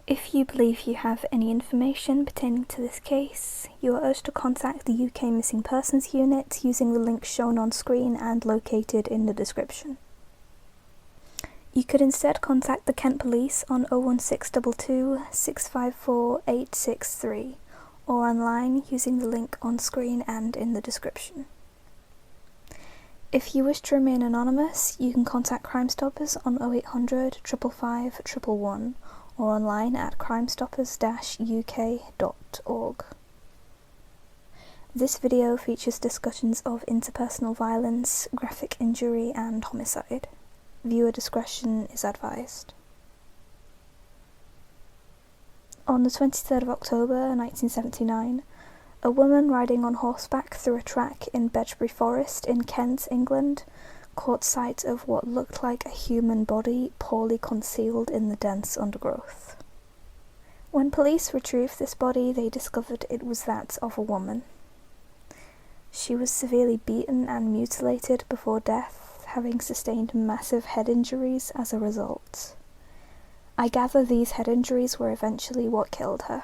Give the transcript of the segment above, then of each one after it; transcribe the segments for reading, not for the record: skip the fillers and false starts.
If you believe you have any information pertaining to this case, you are urged to contact the UK Missing Persons Unit using the link shown on screen and located in the description. You could instead contact the Kent Police on 01622 654 863 or online using the link on screen and in the description. If you wish to remain anonymous, you can contact Crime Stoppers on 0800 555 111 or online at crimestoppers-uk.org. This video features discussions of interpersonal violence, graphic injury and homicide. Viewer discretion is advised. On the 23rd of October 1979, a woman riding on horseback through a track in Bedgebury Forest in Kent, England, caught sight of what looked like a human body poorly concealed in the dense undergrowth. When police retrieved this body, they discovered it was that of a woman. She was severely beaten and mutilated before death, having sustained massive head injuries as a result. I gather these head injuries were eventually what killed her.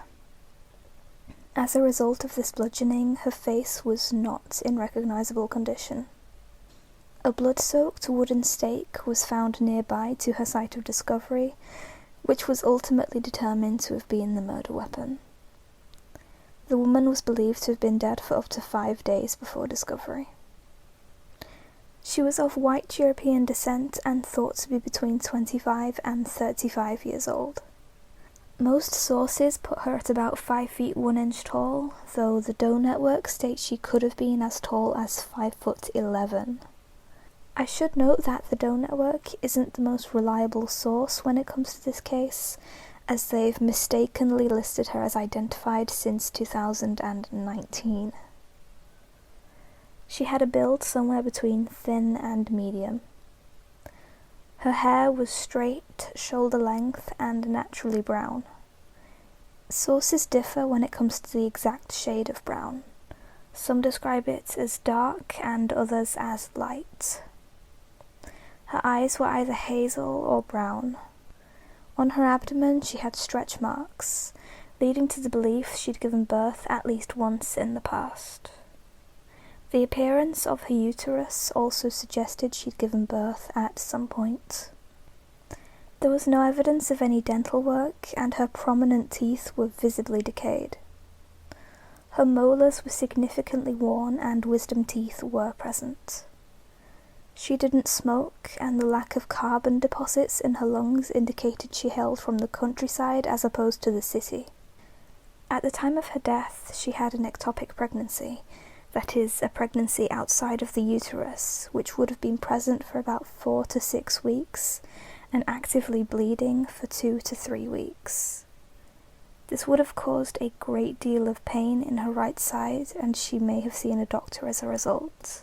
As a result of this bludgeoning, her face was not in recognizable condition. A blood-soaked wooden stake was found nearby to her site of discovery, which was ultimately determined to have been the murder weapon. The woman was believed to have been dead for up to 5 days before discovery. She was of white European descent and thought to be between 25 and 35 years old. Most sources put her at about 5 feet 1 inch tall, though the Doe Network states she could have been as tall as 5 foot 11. I should note that the Doe Network isn't the most reliable source when it comes to this case, as they've mistakenly listed her as identified since 2019. She had a build somewhere between thin and medium. Her hair was straight, shoulder length, and naturally brown. Sources differ when it comes to the exact shade of brown. Some describe it as dark and others as light. Her eyes were either hazel or brown. On her abdomen she had stretch marks, leading to the belief she'd given birth at least once in the past. The appearance of her uterus also suggested she'd given birth at some point. There was no evidence of any dental work, and her prominent teeth were visibly decayed. Her molars were significantly worn and wisdom teeth were present. She didn't smoke, and the lack of carbon deposits in her lungs indicated she hailed from the countryside as opposed to the city. At the time of her death, she had an ectopic pregnancy, that is, a pregnancy outside of the uterus, which would have been present for about 4 to 6 weeks, and actively bleeding for 2 to 3 weeks. This would have caused a great deal of pain in her right side, and she may have seen a doctor as a result.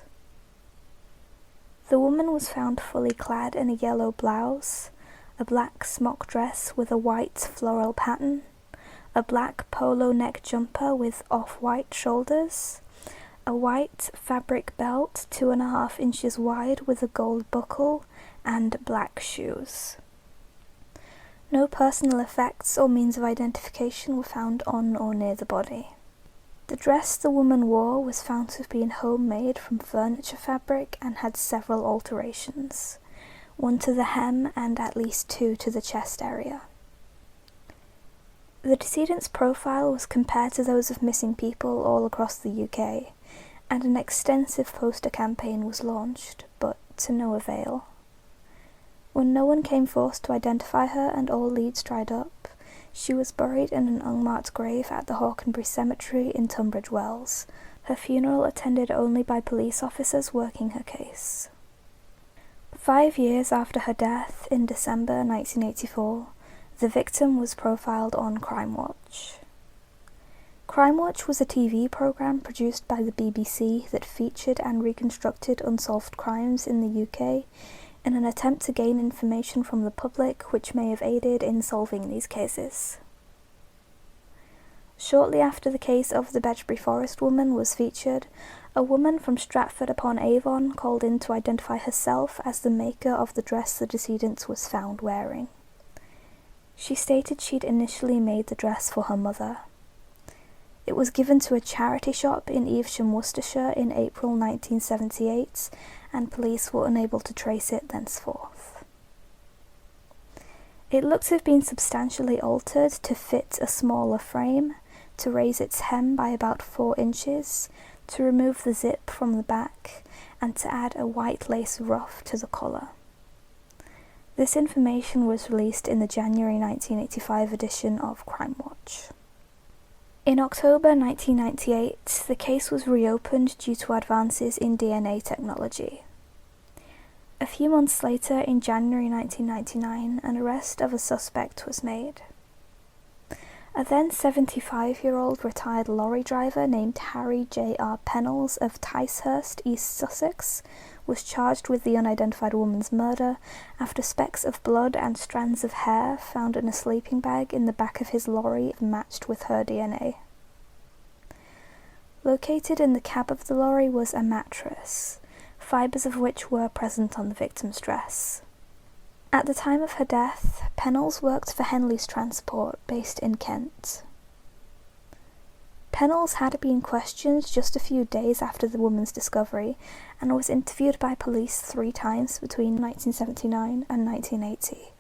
The woman was found fully clad in a yellow blouse, a black smock dress with a white floral pattern, a black polo neck jumper with off-white shoulders, a white fabric belt 2.5 inches wide with a gold buckle, and black shoes. No personal effects or means of identification were found on or near the body. The dress the woman wore was found to have been homemade from furniture fabric and had several alterations, 1 to the hem and at least 2 to the chest area. The decedent's profile was compared to those of missing people all across the UK, and an extensive poster campaign was launched, but to no avail. When no one came forth to identify her and all leads dried up, she was buried in an unmarked grave at the Hawkenbury Cemetery in Tunbridge Wells, her funeral attended only by police officers working her case. 5 years after her death, in December 1984, the victim was profiled on Crime Watch. Crime Watch was a TV programme produced by the BBC that featured and reconstructed unsolved crimes in the UK in an attempt to gain information from the public which may have aided in solving these cases. Shortly after the case of the Bedgebury Forest Woman was featured, a woman from Stratford-upon-Avon called in to identify herself as the maker of the dress the decedent was found wearing. She stated she'd initially made the dress for her mother. It was given to a charity shop in Evesham, Worcestershire in April 1978, and police were unable to trace it thenceforth. It looked to have been substantially altered to fit a smaller frame, to raise its hem by about 4 inches, to remove the zip from the back, and to add a white lace ruff to the collar. This information was released in the January 1985 edition of Crime Watch. In October 1998, the case was reopened due to advances in DNA technology. A few months later, in January 1999, an arrest of a suspect was made. A then 75-year-old retired lorry driver named Harry J.R. Pennells of Ticehurst, East Sussex, was charged with the unidentified woman's murder after specks of blood and strands of hair found in a sleeping bag in the back of his lorry matched with her DNA. Located in the cab of the lorry was a mattress, fibres of which were present on the victim's dress. At the time of her death, Pennells worked for Henley's Transport, based in Kent. Pennells had been questioned just a few days after the woman's discovery and was interviewed by police 3 times between 1979 and 1980.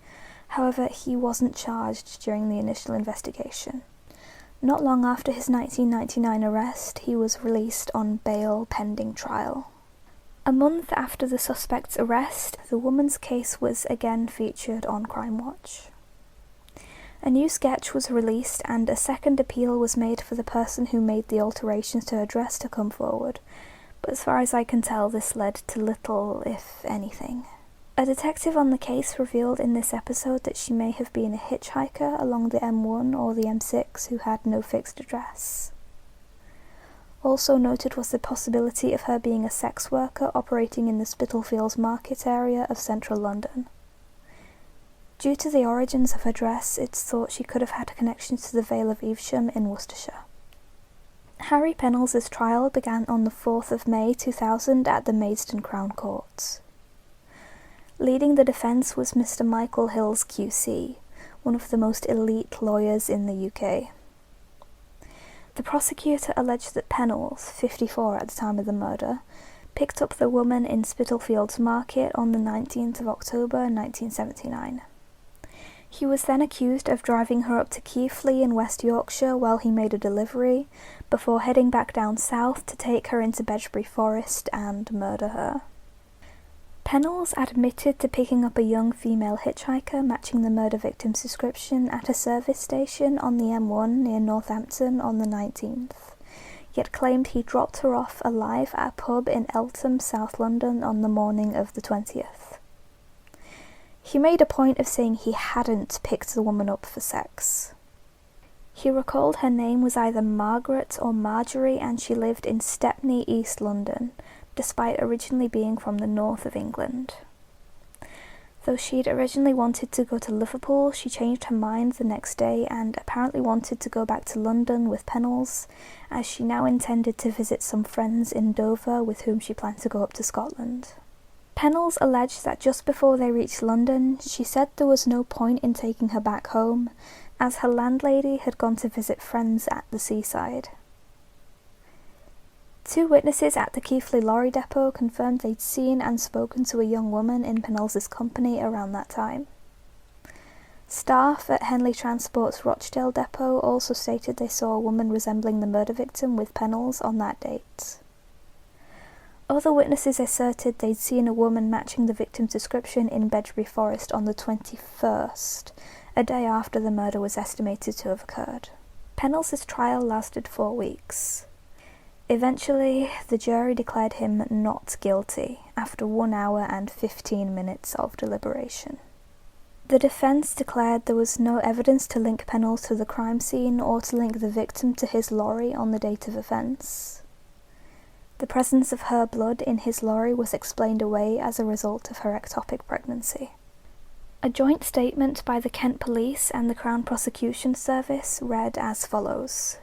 However, he wasn't charged during the initial investigation. Not long after his 1999 arrest, he was released on bail pending trial. A month after the suspect's arrest, the woman's case was again featured on Crime Watch. A new sketch was released and a second appeal was made for the person who made the alterations to her dress to come forward, but as far as I can tell, this led to little, if anything. A detective on the case revealed in this episode that she may have been a hitchhiker along the M1 or the M6 who had no fixed address. Also noted was the possibility of her being a sex worker operating in the Spitalfields Market area of central London. Due to the origins of her dress, it's thought she could have had connections to the Vale of Evesham in Worcestershire. Harry Pennells' trial began on the 4th of May 2000 at the Maidstone Crown Court. Leading the defence was Mr. Michael Hills QC, one of the most elite lawyers in the UK. The prosecutor alleged that Pennells, 54 at the time of the murder, picked up the woman in Spitalfields Market on the 19th of October 1979. He was then accused of driving her up to Keighley in West Yorkshire while he made a delivery, before heading back down south to take her into Bedgebury Forest and murder her. Pennells admitted to picking up a young female hitchhiker matching the murder victim's description at a service station on the M1 near Northampton on the 19th, yet claimed he dropped her off alive at a pub in Eltham, South London on the morning of the 20th. He made a point of saying he hadn't picked the woman up for sex. He recalled her name was either Margaret or Marjorie and she lived in Stepney, East London, despite originally being from the north of England. Though she'd originally wanted to go to Liverpool, she changed her mind the next day and apparently wanted to go back to London with Pennells, as she now intended to visit some friends in Dover with whom she planned to go up to Scotland. Pennells alleged that just before they reached London, she said there was no point in taking her back home, as her landlady had gone to visit friends at the seaside. 2 witnesses at the Keighley lorry depot confirmed they'd seen and spoken to a young woman in Pennells' company around that time. Staff at Henley Transport's Rochdale depot also stated they saw a woman resembling the murder victim with Pennells on that date. Other witnesses asserted they'd seen a woman matching the victim's description in Bedgebury Forest on the 21st, a day after the murder was estimated to have occurred. Pennells' trial lasted 4 weeks. Eventually, the jury declared him not guilty after 1 hour and 15 minutes of deliberation. The defence declared there was no evidence to link Pennells to the crime scene or to link the victim to his lorry on the date of offence. The presence of her blood in his lorry was explained away as a result of her ectopic pregnancy. A joint statement by the Kent Police and the Crown Prosecution Service read as follows,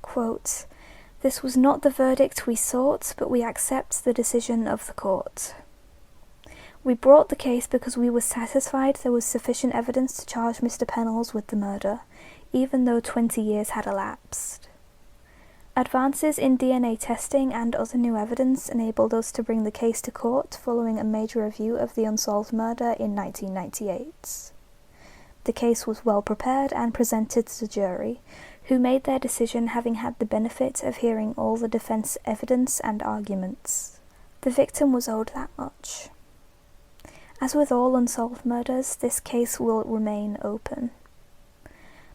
quote, "This was not the verdict we sought, but we accept the decision of the court. We brought the case because we were satisfied there was sufficient evidence to charge Mr. Pennells with the murder, even though 20 years had elapsed. Advances in DNA testing and other new evidence enabled us to bring the case to court following a major review of the unsolved murder in 1998. The case was well prepared and presented to the jury, who made their decision having had the benefit of hearing all the defense evidence and arguments. The victim was owed that much. As with all unsolved murders, this case will remain open.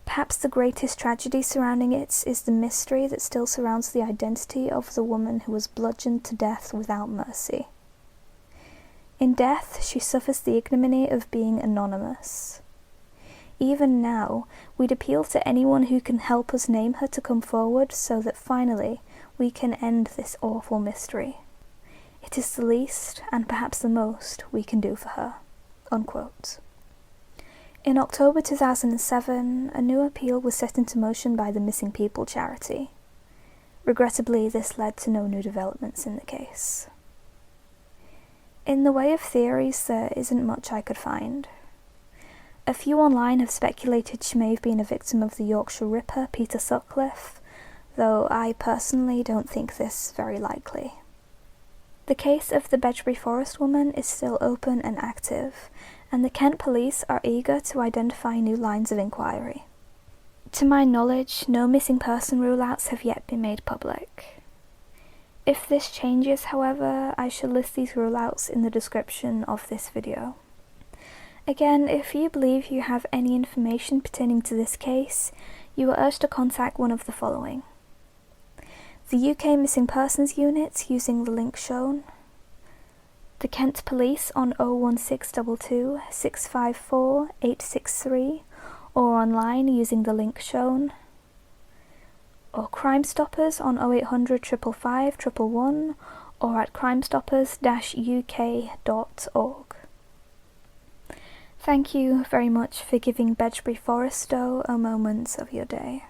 Perhaps the greatest tragedy surrounding it is the mystery that still surrounds the identity of the woman who was bludgeoned to death without mercy. In death, she suffers the ignominy of being anonymous. Even now, we'd appeal to anyone who can help us name her to come forward so that finally we can end this awful mystery. It is the least, and perhaps the most, we can do for her." Unquote. In October 2007, a new appeal was set into motion by the Missing People charity. Regrettably, this led to no new developments in the case. In the way of theories, there isn't much I could find. A few online have speculated she may have been a victim of the Yorkshire Ripper, Peter Sutcliffe, though I personally don't think this very likely. The case of the Bedgebury Forest Woman is still open and active, and the Kent police are eager to identify new lines of inquiry. To my knowledge, no missing person rule-outs have yet been made public. If this changes, however, I shall list these rule-outs in the description of this video. Again, if you believe you have any information pertaining to this case, you are urged to contact one of the following: the UK Missing Persons Unit using the link shown, the Kent Police on 01622 654 863 or online using the link shown, or Crime Stoppers on 0800 555 111 or at crimestoppers-uk.org. Thank you very much for giving Bedgebury Forest Doe a moment of your day.